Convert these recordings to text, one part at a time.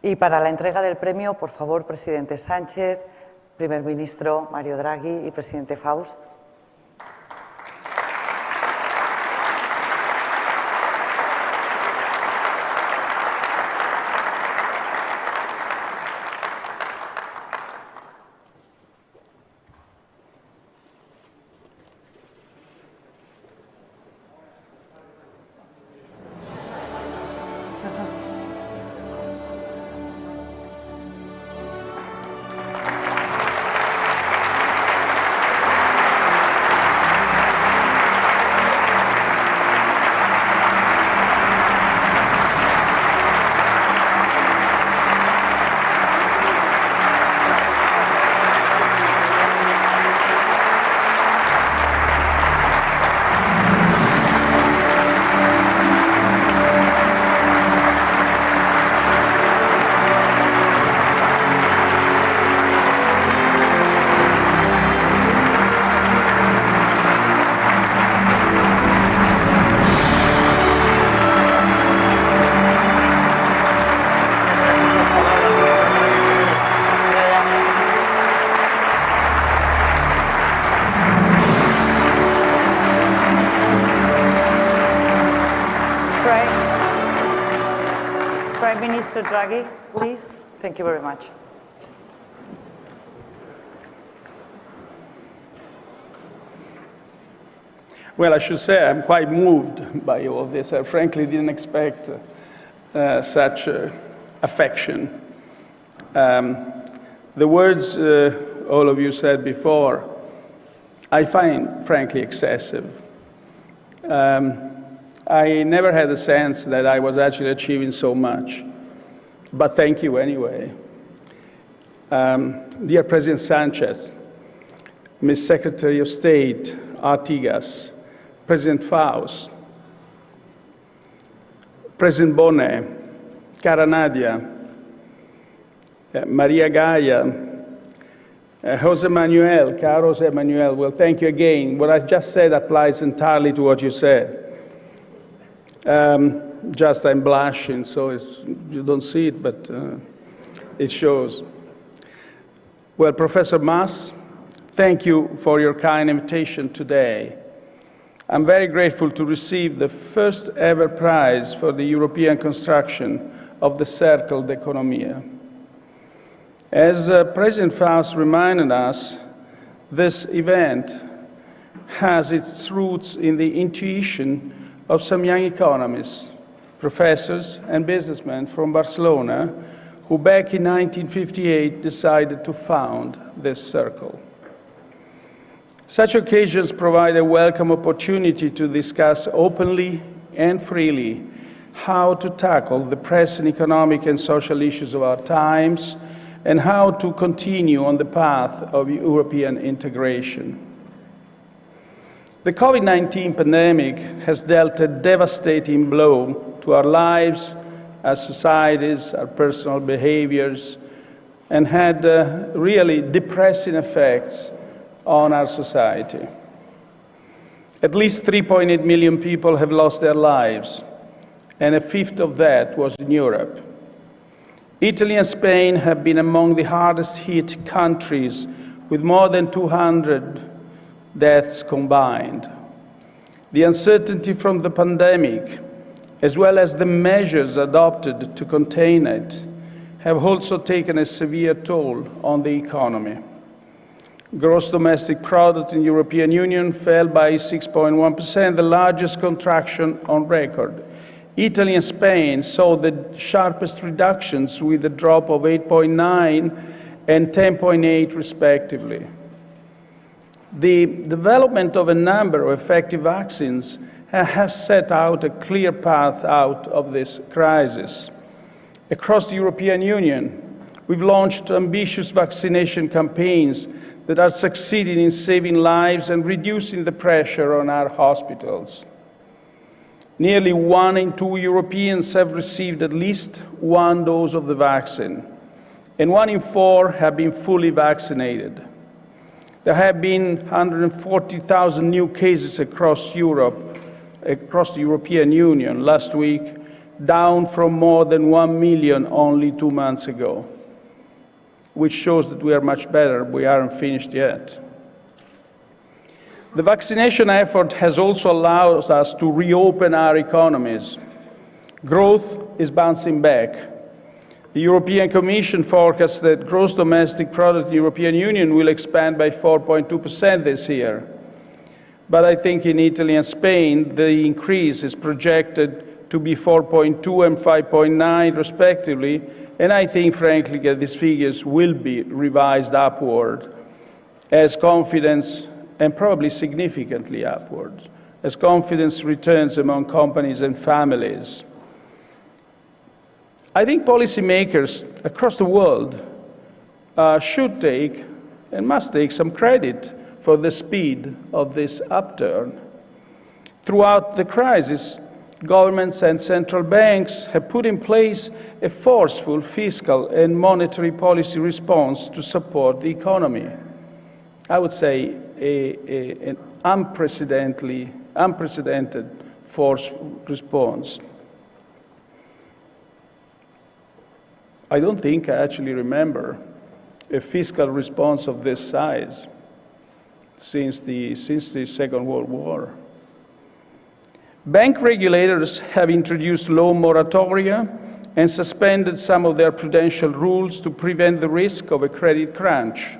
Y para la entrega del premio, por favor, Presidente Sánchez, Primer Ministro Mario Draghi y Presidente Faust. Prime Minister Draghi, please. Thank you very much. Well, I should say I'm quite moved by all this. I frankly didn't expect such affection. The words all of you said before, I find frankly excessive. I never had the sense that I was actually achieving so much, but thank you anyway. Dear President Sanchez, Ms. Secretary of State Artigas, President Faust, President Bonnet, cara Nadia, Maria Gaia, Jose Manuel, caro Jose Manuel, well, thank you again. What I just said applies entirely to what you said. Just I'm blushing, so you don't see it, but it shows. Well, Professor Mas, thank you for your kind invitation today. I'm very grateful to receive the first ever prize for the European construction of the Cercle d'Economia. As President Faust reminded us, this event has its roots in the intuition of some young economists, professors, and businessmen from Barcelona who back in 1958 decided to found this circle. Such occasions provide a welcome opportunity to discuss openly and freely how to tackle the pressing economic and social issues of our times and how to continue on the path of European integration. The COVID-19 pandemic has dealt a devastating blow to our lives, our societies, our personal behaviors, and had really depressing effects on our society. At least 3.8 million people have lost their lives, and a fifth of that was in Europe. Italy and Spain have been among the hardest hit countries, with more than 200 deaths combined. The uncertainty from the pandemic, as well as the measures adopted to contain it, have also taken a severe toll on the economy. Gross domestic product in the European Union fell by 6.1%, the largest contraction on record. Italy and Spain saw the sharpest reductions with a drop of 8.9 and 10.8 respectively. The development of a number of effective vaccines has set out a clear path out of this crisis. Across the European Union, we've launched ambitious vaccination campaigns that are succeeding in saving lives and reducing the pressure on our hospitals. Nearly 1 in 2 Europeans have received at least one dose of the vaccine, and 1 in 4 have been fully vaccinated. There have been 140,000 new cases across Europe, across the European Union last week, down from more than 1 million only 2 months ago, which shows that we are much better. We aren't finished yet. The vaccination effort has also allowed us to reopen our economies. Growth is bouncing back. The European Commission forecasts that gross domestic product in the European Union will expand by 4.2% this year. But I think in Italy and Spain, the increase is projected to be 4.2 and 5.9 respectively, and I think, frankly, that these figures will be revised upward as confidence, and probably significantly upwards, as confidence returns among companies and families. I think policymakers across the world should take and must take some credit for the speed of this upturn. Throughout the crisis, governments and central banks have put in place a forceful fiscal and monetary policy response to support the economy. I would say an unprecedented forceful response. I don't think I actually remember a fiscal response of this size since the Second World War. Bank regulators have introduced loan moratoria and suspended some of their prudential rules to prevent the risk of a credit crunch.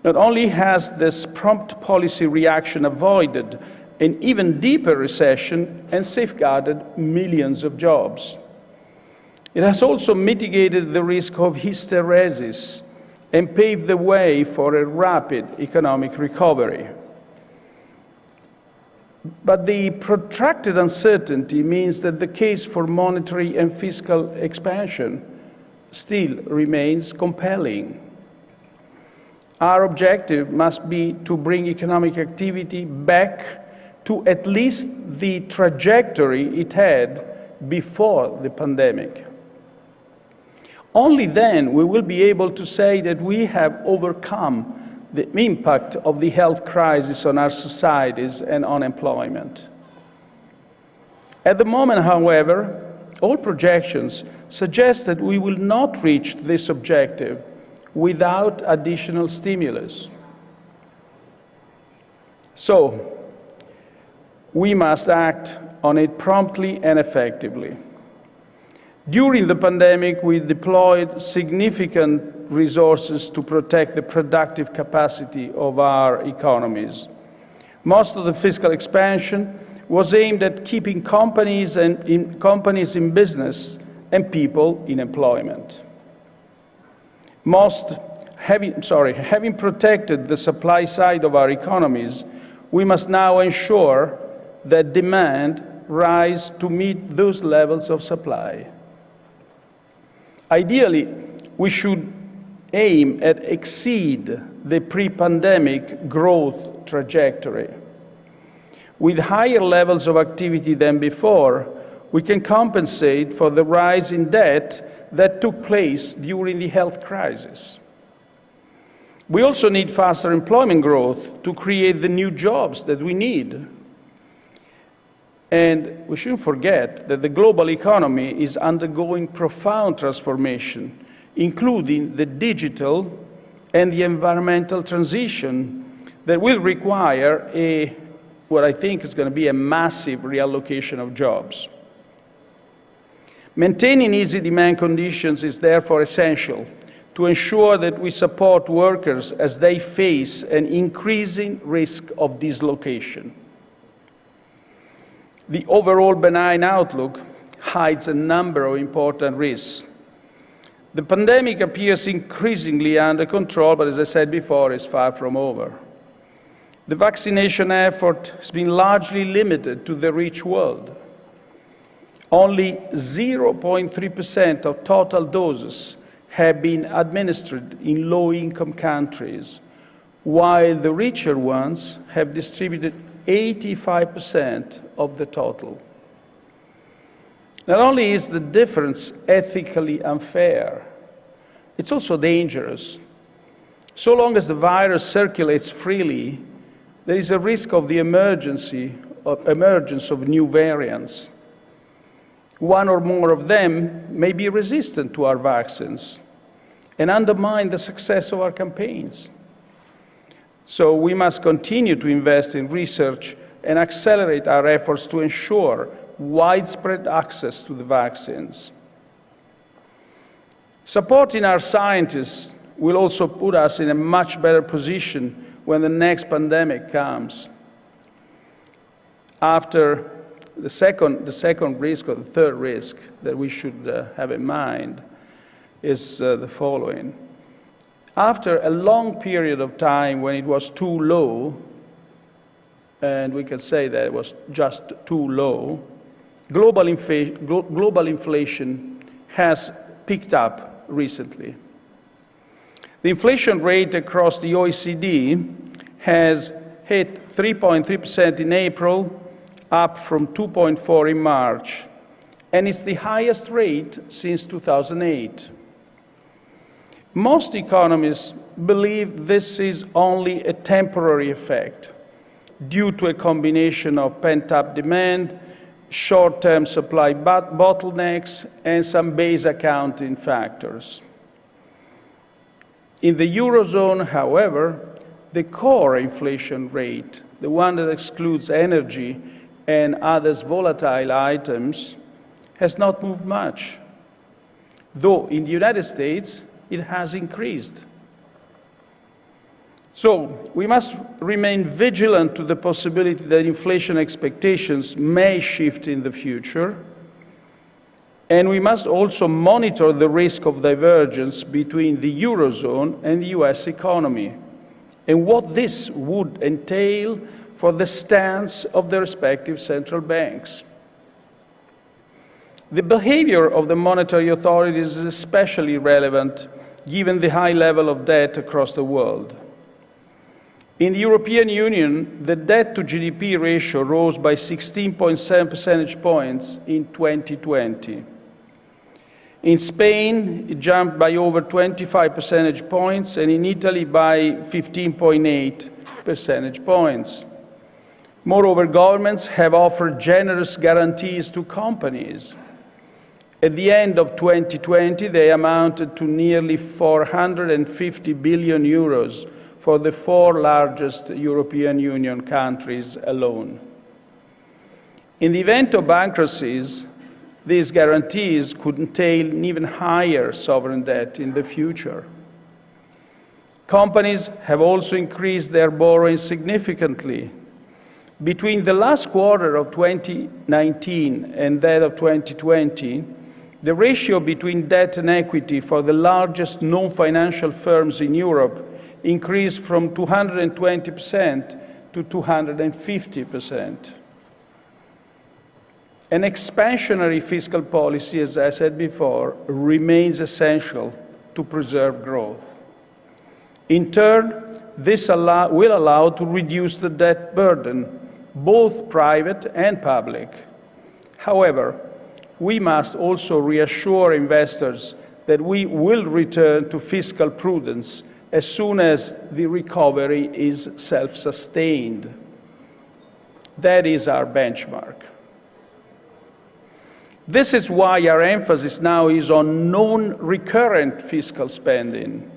Not only has this prompt policy reaction avoided an even deeper recession and safeguarded millions of jobs, it has also mitigated the risk of hysteresis and paved the way for a rapid economic recovery. But the protracted uncertainty means that the case for monetary and fiscal expansion still remains compelling. Our objective must be to bring economic activity back to at least the trajectory it had before the pandemic. Only then we will be able to say that we have overcome the impact of the health crisis on our societies and on employment. At the moment, however, all projections suggest that we will not reach this objective without additional stimulus. So, we must act on it promptly and effectively. During the pandemic, we deployed significant resources to protect the productive capacity of our economies. Most of the fiscal expansion was aimed at keeping companies in business and people in employment. Having protected the supply side of our economies, we must now ensure that demand rise to meet those levels of supply. Ideally, we should aim at exceed the pre-pandemic growth trajectory. With higher levels of activity than before, we can compensate for the rise in debt that took place during the health crisis. We also need faster employment growth to create the new jobs that we need. And we shouldn't forget that the global economy is undergoing profound transformation, including the digital and the environmental transition that will require what I think is going to be a massive reallocation of jobs. Maintaining easy demand conditions is therefore essential to ensure that we support workers as they face an increasing risk of dislocation. The overall benign outlook hides a number of important risks. The pandemic appears increasingly under control, but as I said before, is far from over. The vaccination effort has been largely limited to the rich world. Only 0.3% of total doses have been administered in low-income countries, while the richer ones have distributed 85% of the total. Not only is the difference ethically unfair, it's also dangerous. So long as the virus circulates freely, there is a risk of the emergence of new variants. One or more of them may be resistant to our vaccines and undermine the success of our campaigns. So we must continue to invest in research and accelerate our efforts to ensure widespread access to the vaccines. Supporting our scientists will also put us in a much better position when the next pandemic comes. After the second risk, or the third risk that we should have in mind is the following. After a long period of time when it was too low, and we can say that it was just too low, global inflation has picked up recently. The inflation rate across the OECD has hit 3.3% in April, up from 2.4% in March, and it's the highest rate since 2008. Most economists believe this is only a temporary effect due to a combination of pent-up demand, short-term supply bottlenecks, and some base accounting factors. In the Eurozone, however, the core inflation rate, the one that excludes energy and other volatile items, has not moved much, though in the United States it has increased. So we must remain vigilant to the possibility that inflation expectations may shift in the future, and we must also monitor the risk of divergence between the Eurozone and the US economy, and what this would entail for the stance of the respective central banks. The behavior of the monetary authorities is especially relevant given the high level of debt across the world. In the European Union, the debt-to-GDP ratio rose by 16.7 percentage points in 2020. In Spain, it jumped by over 25 percentage points, and in Italy by 15.8 percentage points. Moreover, governments have offered generous guarantees to companies. At the end of 2020, they amounted to nearly 450 billion euros for the 4 largest European Union countries alone. In the event of bankruptcies, these guarantees could entail an even higher sovereign debt in the future. Companies have also increased their borrowing significantly. Between the last quarter of 2019 and that of 2020, the ratio between debt and equity for the largest non-financial firms in Europe increased from 220% to 250%. An expansionary fiscal policy, as I said before, remains essential to preserve growth. In turn, this will allow to reduce the debt burden, both private and public. However, we must also reassure investors that we will return to fiscal prudence as soon as the recovery is self-sustained. That is our benchmark. This is why our emphasis now is on non-recurrent fiscal spending,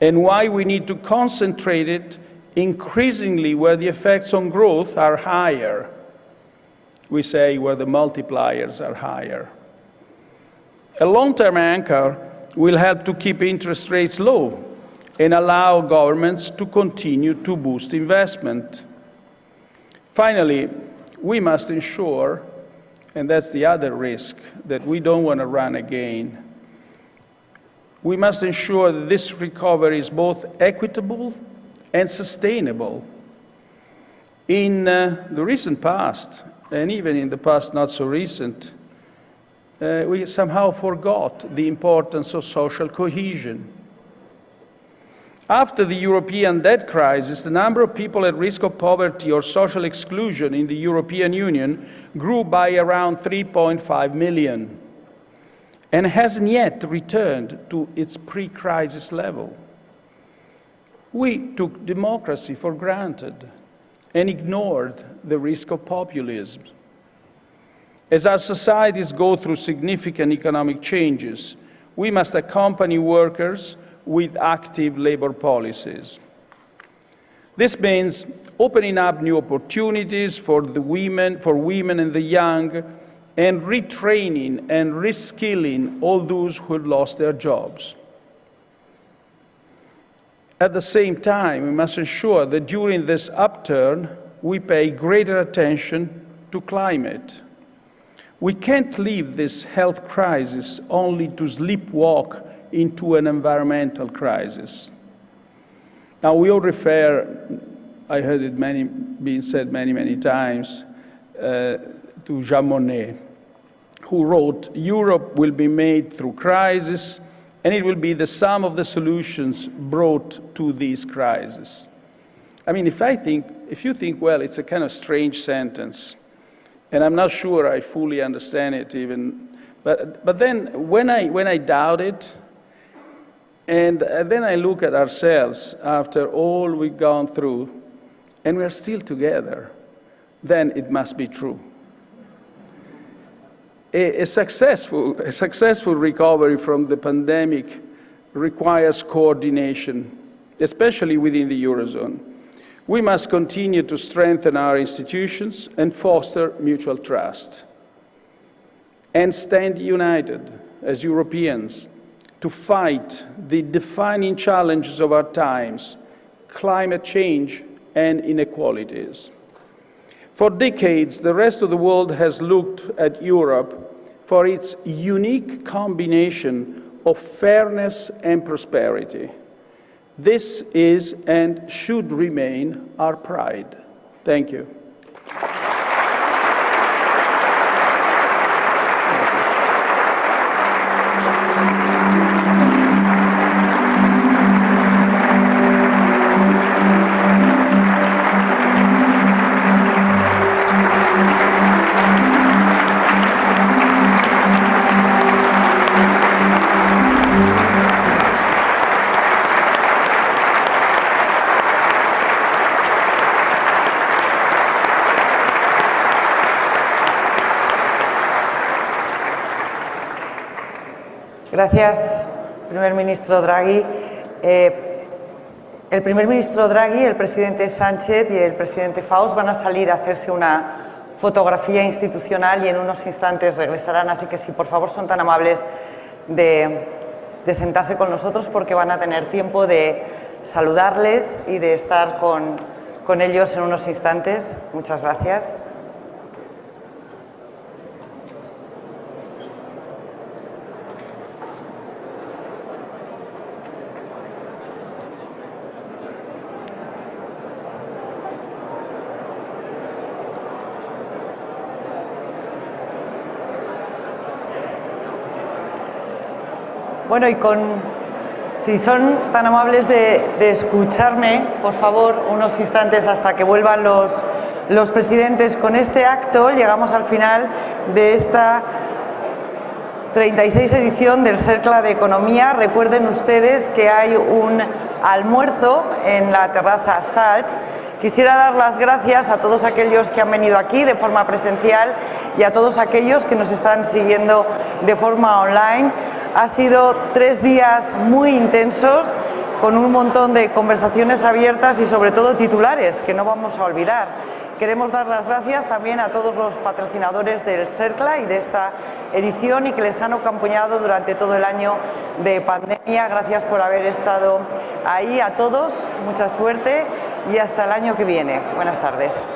and why we need to concentrate it increasingly where the effects on growth are higher. We say where the multipliers are higher. A long-term anchor will help to keep interest rates low and allow governments to continue to boost investment. Finally, we must ensure, and that's the other risk that we don't want to run again, we must ensure that this recovery is both equitable and sustainable. In the recent past, and even in the past not so recent, we somehow forgot the importance of social cohesion. After the European debt crisis, the number of people at risk of poverty or social exclusion in the European Union grew by around 3.5 million and hasn't yet returned to its pre-crisis level. We took democracy for granted and ignored the risk of populism. As our societies go through significant economic changes, we must accompany workers with active labor policies. This means opening up new opportunities for women and the young, and retraining and reskilling all those who have lost their jobs. At the same time, we must ensure that during this upturn, we pay greater attention to climate. We can't leave this health crisis only to sleepwalk into an environmental crisis. Now, we all refer, I heard it being said many times, to Jean Monnet, who wrote, "Europe will be made through crisis, and it will be the sum of the solutions brought to these crises." I mean, if you think, well, it's a kind of strange sentence, and I'm not sure I fully understand it even, but then when I doubt it, and then I look at ourselves after all we've gone through, and we're still together, then it must be true. A successful recovery from the pandemic requires coordination, especially within the Eurozone. We must continue to strengthen our institutions and foster mutual trust, and stand united as Europeans to fight the defining challenges of our times, climate change and inequalities. For decades, the rest of the world has looked at Europe for its unique combination of fairness and prosperity. This is and should remain our pride. Thank you. Gracias, primer ministro Draghi. El primer ministro Draghi, el presidente Sánchez y el presidente Faust van a salir a hacerse una fotografía institucional y en unos instantes regresarán, así que si por favor son tan amables de sentarse con nosotros, porque van a tener tiempo de saludarles y de estar con ellos en unos instantes. Muchas gracias. Bueno, y si son tan amables de escucharme, por favor, unos instantes hasta que vuelvan los presidentes. Con este acto llegamos al final de esta 36 edición del Cercle de Economía. Recuerden ustedes que hay un almuerzo en la terraza Salt. Quisiera dar las gracias a todos aquellos que han venido aquí de forma presencial y a todos aquellos que nos están siguiendo de forma online. Ha sido 3 días muy intensos, con un montón de conversaciones abiertas y sobre todo titulares que no vamos a olvidar. Queremos dar las gracias también a todos los patrocinadores del Cercle y de esta edición y que les han acompañado durante todo el año de pandemia. Gracias por haber estado ahí. A todos, mucha suerte y hasta el año que viene. Buenas tardes.